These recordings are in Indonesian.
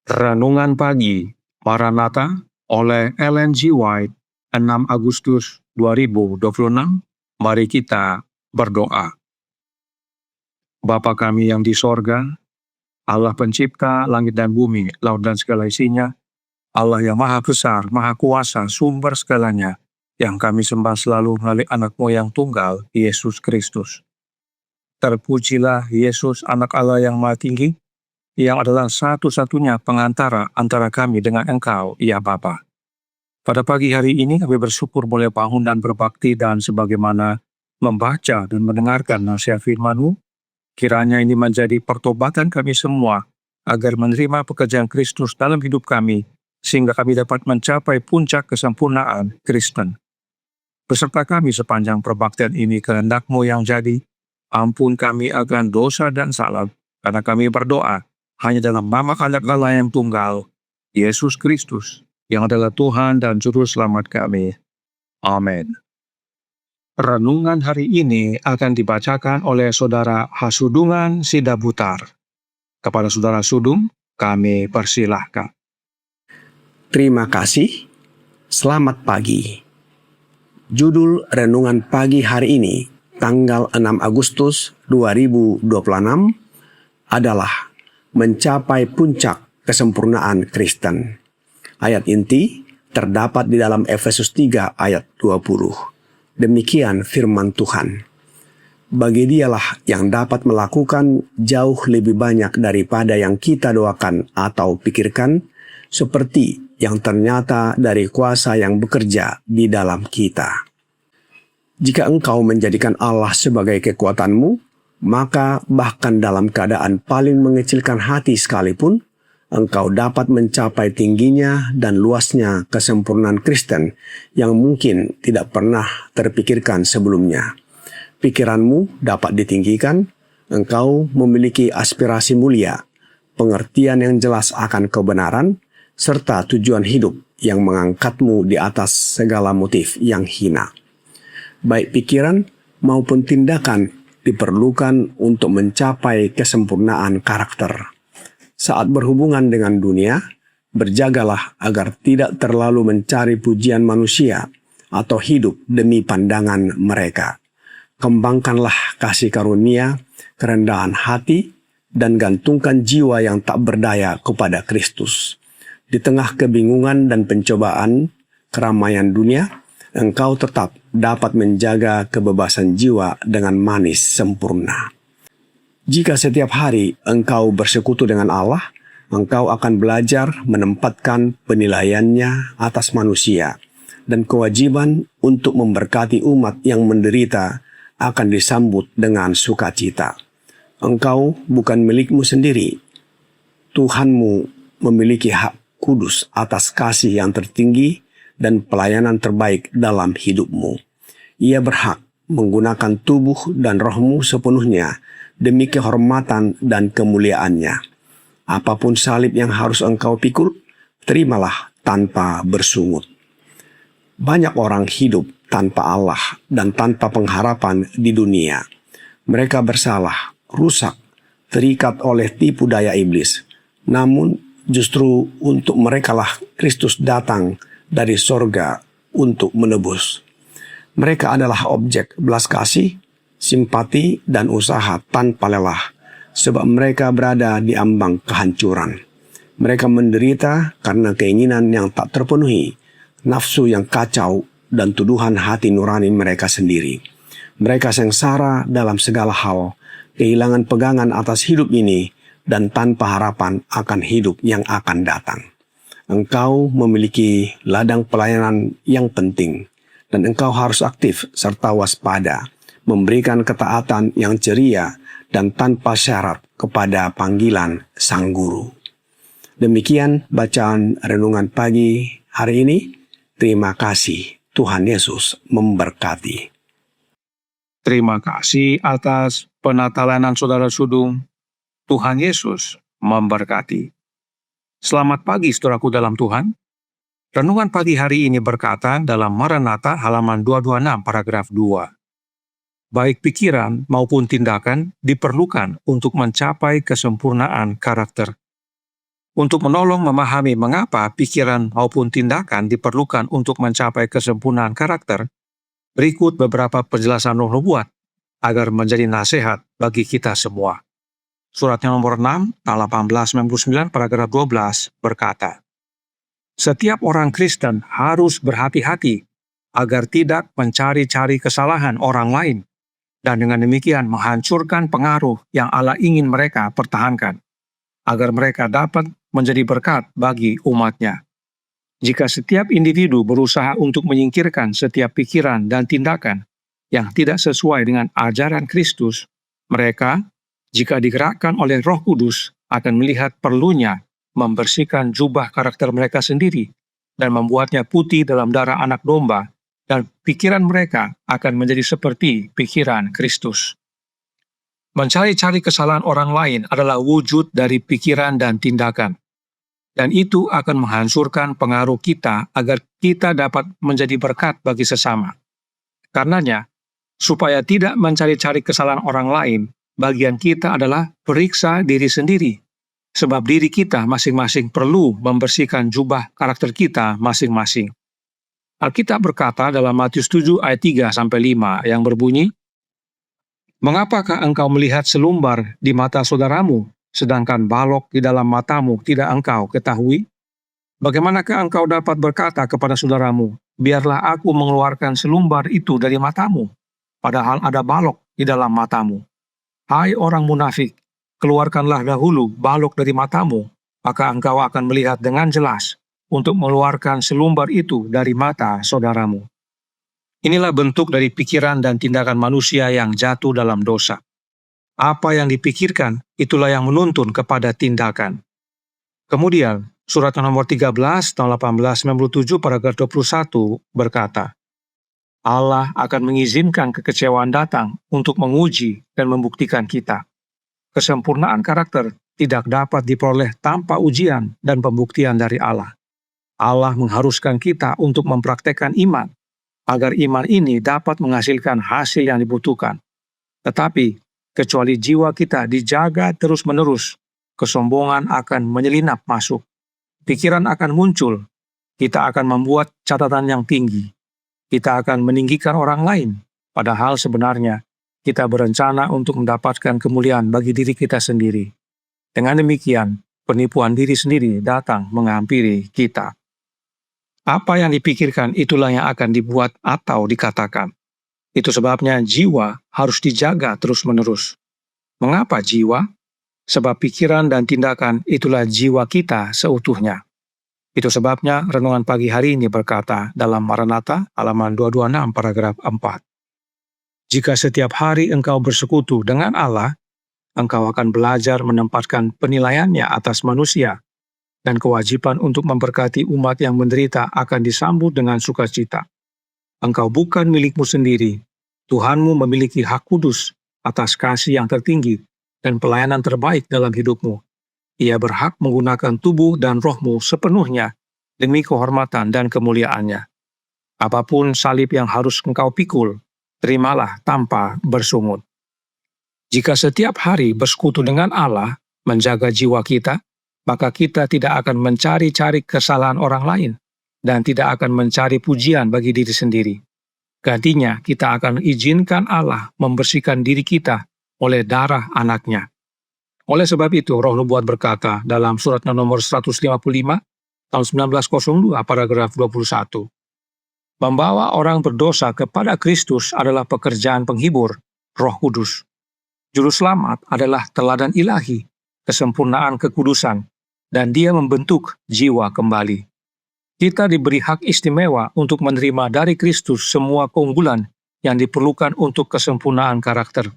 Renungan Pagi Maranatha oleh Ellen G. White, 6 Agustus 2026. Mari kita berdoa. Bapa kami yang di sorga, Allah pencipta langit dan bumi, laut dan segala isinya, Allah yang maha besar, maha kuasa, sumber segalanya, yang kami sembah selalu melalui anak-Mu yang tunggal, Yesus Kristus. Terpujilah Yesus, anak Allah yang maha tinggi, yang adalah satu-satunya pengantara antara kami dengan Engkau, ya Bapa. Pada pagi hari ini kami bersyukur boleh bangun dan berbakti dan sebagaimana membaca dan mendengarkan nasihat firman-Mu, kiranya ini menjadi pertobatan kami semua, agar menerima pekerjaan Kristus dalam hidup kami, sehingga kami dapat mencapai puncak kesempurnaan Kristen. Beserta kami sepanjang perbaktian ini kehendak-Mu yang jadi, ampun kami akan dosa dan salah, karena kami berdoa hanya dalam nama Anak Allah yang tunggal, Yesus Kristus, yang adalah Tuhan dan Juru Selamat kami. Amin. Renungan hari ini akan dibacakan oleh Saudara Hasudungan Sidabutar. Kepada Saudara Sudung, kami persilahkan. Terima kasih. Selamat pagi. Judul renungan pagi hari ini, tanggal 6 Agustus 2026, adalah mencapai puncak kesempurnaan Kristen. Ayat inti terdapat di dalam Efesus 3 ayat 20. Demikian firman Tuhan. Bagi Dialah yang dapat melakukan jauh lebih banyak daripada yang kita doakan atau pikirkan, seperti yang ternyata dari kuasa yang bekerja di dalam kita. Jika engkau menjadikan Allah sebagai kekuatanmu, maka bahkan dalam keadaan paling mengecilkan hati sekalipun, engkau dapat mencapai tingginya dan luasnya kesempurnaan Kristen yang mungkin tidak pernah terpikirkan sebelumnya. Pikiranmu dapat ditinggikan, engkau memiliki aspirasi mulia, pengertian yang jelas akan kebenaran, serta tujuan hidup yang mengangkatmu di atas segala motif yang hina. Baik pikiran maupun tindakan diperlukan untuk mencapai kesempurnaan karakter. Saat berhubungan dengan dunia, berjagalah agar tidak terlalu mencari pujian manusia atau hidup demi pandangan mereka. Kembangkanlah kasih karunia, kerendahan hati, dan gantungkan jiwa yang tak berdaya kepada Kristus. Di tengah kebingungan dan pencobaan keramaian dunia, engkau tetap dapat menjaga kebebasan jiwa dengan manis sempurna. Jika setiap hari engkau bersekutu dengan Allah, engkau akan belajar menempatkan penilaiannya atas manusia, dan kewajiban untuk memberkati umat yang menderita akan disambut dengan sukacita. Engkau bukan milikmu sendiri. Tuhanmu memiliki hak kudus atas kasih yang tertinggi dan pelayanan terbaik dalam hidupmu. Ia berhak menggunakan tubuh dan rohmu sepenuhnya demi kehormatan dan kemuliaannya. Apapun salib yang harus engkau pikul, terimalah tanpa bersungut. Banyak orang hidup tanpa Allah dan tanpa pengharapan di dunia. Mereka bersalah, rusak, terikat oleh tipu daya iblis. Namun justru untuk merekalah Kristus datang dari sorga untuk menebus. Mereka adalah objek belas kasih, simpati, dan usaha tanpa lelah, sebab mereka berada di ambang kehancuran. Mereka menderita karena keinginan yang tak terpenuhi, nafsu yang kacau, dan tuduhan hati nurani mereka sendiri. Mereka sengsara dalam segala hal, kehilangan pegangan atas hidup ini, dan tanpa harapan akan hidup yang akan datang. Engkau memiliki ladang pelayanan yang penting, dan engkau harus aktif serta waspada, memberikan ketaatan yang ceria dan tanpa syarat kepada panggilan Sang Guru. Demikian bacaan renungan pagi hari ini. Terima kasih. Tuhan Yesus memberkati. Terima kasih atas penatalanan Saudara Sudung. Tuhan Yesus memberkati. Selamat pagi saudaraku dalam Tuhan. Renungan pagi hari ini berkata dalam Maranatha halaman 226 paragraf 2. Baik pikiran maupun tindakan diperlukan untuk mencapai kesempurnaan karakter. Untuk menolong memahami mengapa pikiran maupun tindakan diperlukan untuk mencapai kesempurnaan karakter, berikut beberapa penjelasan Roh Nubuat agar menjadi nasihat bagi kita semua. Surat yang nomor 6, 1899, paragraf 12 berkata, setiap orang Kristen harus berhati-hati agar tidak mencari-cari kesalahan orang lain dan dengan demikian menghancurkan pengaruh yang Allah ingin mereka pertahankan, agar mereka dapat menjadi berkat bagi umat-Nya. Jika setiap individu berusaha untuk menyingkirkan setiap pikiran dan tindakan yang tidak sesuai dengan ajaran Kristus, mereka, jika digerakkan oleh Roh Kudus, akan melihat perlunya membersihkan jubah karakter mereka sendiri dan membuatnya putih dalam darah anak domba, dan pikiran mereka akan menjadi seperti pikiran Kristus. Mencari-cari kesalahan orang lain adalah wujud dari pikiran dan tindakan, dan itu akan menghancurkan pengaruh kita agar kita dapat menjadi berkat bagi sesama. Karenanya, supaya tidak mencari-cari kesalahan orang lain, bagian kita adalah periksa diri sendiri, sebab diri kita masing-masing perlu membersihkan jubah karakter kita masing-masing. Alkitab berkata dalam Matius 7 ayat 3-5 yang berbunyi, mengapakah engkau melihat selumbar di mata saudaramu, sedangkan balok di dalam matamu tidak engkau ketahui? Bagaimanakah engkau dapat berkata kepada saudaramu, biarlah aku mengeluarkan selumbar itu dari matamu, padahal ada balok di dalam matamu? Hai orang munafik, keluarkanlah dahulu balok dari matamu, maka engkau akan melihat dengan jelas untuk mengeluarkan selumbar itu dari mata saudaramu. Inilah bentuk dari pikiran dan tindakan manusia yang jatuh dalam dosa. Apa yang dipikirkan, itulah yang menuntun kepada tindakan. Kemudian, surat nomor 13 tahun 1897 paragraf 21 berkata, Allah akan mengizinkan kekecewaan datang untuk menguji dan membuktikan kita. Kesempurnaan karakter tidak dapat diperoleh tanpa ujian dan pembuktian dari Allah. Allah mengharuskan kita untuk mempraktekkan iman, agar iman ini dapat menghasilkan hasil yang dibutuhkan. Tetapi, kecuali jiwa kita dijaga terus-menerus, kesombongan akan menyelinap masuk. Pikiran akan muncul, kita akan membuat catatan yang tinggi. Kita akan meninggikan orang lain, padahal sebenarnya kita berencana untuk mendapatkan kemuliaan bagi diri kita sendiri. Dengan demikian, penipuan diri sendiri datang menghampiri kita. Apa yang dipikirkan itulah yang akan dibuat atau dikatakan. Itu sebabnya jiwa harus dijaga terus-menerus. Mengapa jiwa? Sebab pikiran dan tindakan itulah jiwa kita seutuhnya. Itu sebabnya renungan pagi hari ini berkata dalam Maranatha halaman 226 paragraf 4. Jika setiap hari engkau bersekutu dengan Allah, engkau akan belajar menempatkan penilaiannya atas manusia, dan kewajiban untuk memberkati umat yang menderita akan disambut dengan sukacita. Engkau bukan milikmu sendiri. Tuhanmu memiliki hak kudus atas kasih yang tertinggi dan pelayanan terbaik dalam hidupmu. Ia berhak menggunakan tubuh dan rohmu sepenuhnya demi kehormatan dan kemuliaannya. Apapun salib yang harus engkau pikul, terimalah tanpa bersungut. Jika setiap hari bersekutu dengan Allah, menjaga jiwa kita, maka kita tidak akan mencari-cari kesalahan orang lain dan tidak akan mencari pujian bagi diri sendiri. Gantinya, kita akan izinkan Allah membersihkan diri kita oleh darah anaknya. Oleh sebab itu, Roh Nubuat berkata dalam surat nomor 155 tahun 1902 paragraf 21, membawa orang berdosa kepada Kristus adalah pekerjaan penghibur Roh Kudus. Juru selamat adalah teladan ilahi, kesempurnaan kekudusan, dan dia membentuk jiwa kembali. Kita diberi hak istimewa untuk menerima dari Kristus semua keunggulan yang diperlukan untuk kesempurnaan karakter.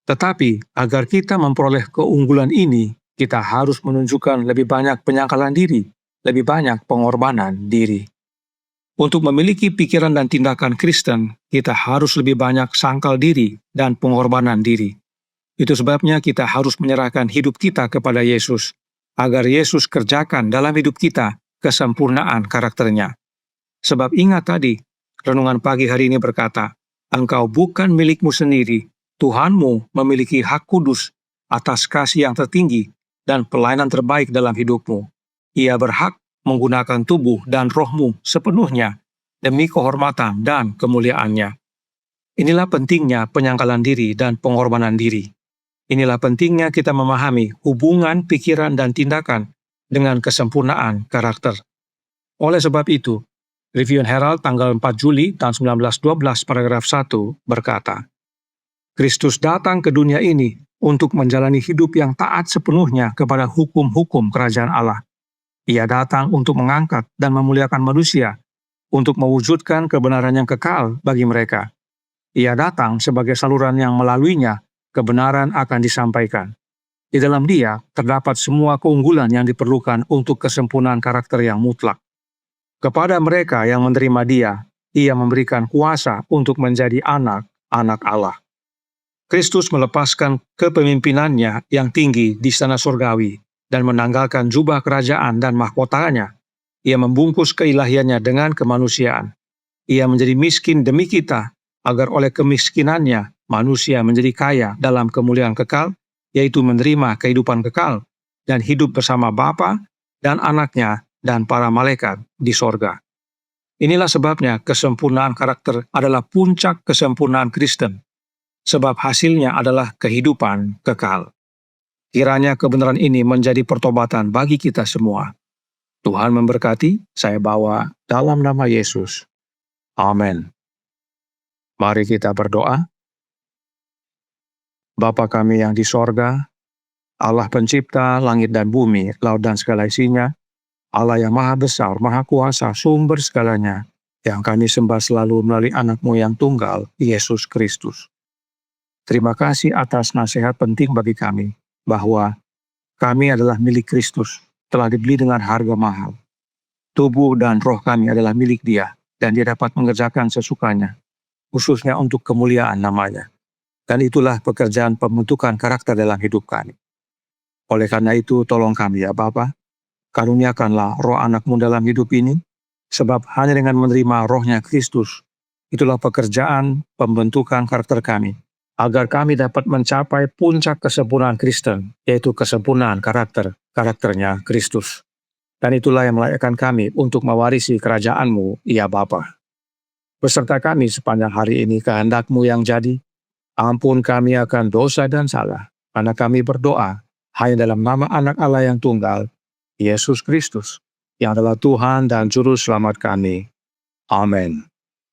Tetapi, agar kita memperoleh keunggulan ini, kita harus menunjukkan lebih banyak penyangkalan diri, lebih banyak pengorbanan diri. Untuk memiliki pikiran dan tindakan Kristen, kita harus lebih banyak sangkal diri dan pengorbanan diri. Itu sebabnya kita harus menyerahkan hidup kita kepada Yesus, agar Yesus kerjakan dalam hidup kita kesempurnaan karakternya. Sebab ingat tadi, renungan pagi hari ini berkata, engkau bukan milikmu sendiri, Tuhanmu memiliki hak kudus atas kasih yang tertinggi dan pelayanan terbaik dalam hidupmu. Ia berhak menggunakan tubuh dan rohmu sepenuhnya demi kehormatan dan kemuliaannya. Inilah pentingnya penyangkalan diri dan pengorbanan diri. Inilah pentingnya kita memahami hubungan, pikiran, dan tindakan dengan kesempurnaan karakter. Oleh sebab itu, Review and Herald tanggal 4 Juli tahun 1912 paragraf 1 berkata, Kristus datang ke dunia ini untuk menjalani hidup yang taat sepenuhnya kepada hukum-hukum kerajaan Allah. Ia datang untuk mengangkat dan memuliakan manusia, untuk mewujudkan kebenaran yang kekal bagi mereka. Ia datang sebagai saluran yang melaluinya kebenaran akan disampaikan. Di dalam Dia terdapat semua keunggulan yang diperlukan untuk kesempurnaan karakter yang mutlak. Kepada mereka yang menerima Dia, Ia memberikan kuasa untuk menjadi anak-anak Allah. Kristus melepaskan kepemimpinannya yang tinggi di istana surgawi dan menanggalkan jubah kerajaan dan mahkotanya. Ia membungkus keilahiannya dengan kemanusiaan. Ia menjadi miskin demi kita, agar oleh kemiskinannya manusia menjadi kaya dalam kemuliaan kekal, yaitu menerima kehidupan kekal dan hidup bersama Bapa dan Anaknya dan para malaikat di sorga. Inilah sebabnya kesempurnaan karakter adalah puncak kesempurnaan Kristen, sebab hasilnya adalah kehidupan kekal. Kiranya kebenaran ini menjadi pertobatan bagi kita semua. Tuhan memberkati, saya bawa dalam nama Yesus. Amin. Mari kita berdoa. Bapa kami yang di sorga, Allah pencipta langit dan bumi, laut dan segala isinya, Allah yang maha besar, maha kuasa, sumber segalanya, yang kami sembah selalu melalui anak-Mu yang tunggal, Yesus Kristus. Terima kasih atas nasihat penting bagi kami, bahwa kami adalah milik Kristus, telah dibeli dengan harga mahal. Tubuh dan roh kami adalah milik Dia, dan Dia dapat mengerjakan sesukanya, khususnya untuk kemuliaan namanya. Dan itulah pekerjaan pembentukan karakter dalam hidup kami. Oleh karena itu, tolong kami ya Bapa, karuniakanlah roh anak-Mu dalam hidup ini, sebab hanya dengan menerima rohnya Kristus, itulah pekerjaan pembentukan karakter kami, agar kami dapat mencapai puncak kesempurnaan Kristen, yaitu kesempurnaan karakternya Kristus. Dan itulah yang melayakkan kami untuk mewarisi kerajaan-Mu, ya Bapa. Beserta kami sepanjang hari ini kehendak-Mu yang jadi, ampun kami akan dosa dan salah, karena kami berdoa hanya dalam nama Anak Allah yang tunggal, Yesus Kristus, yang adalah Tuhan dan Juru Selamat kami. Amin.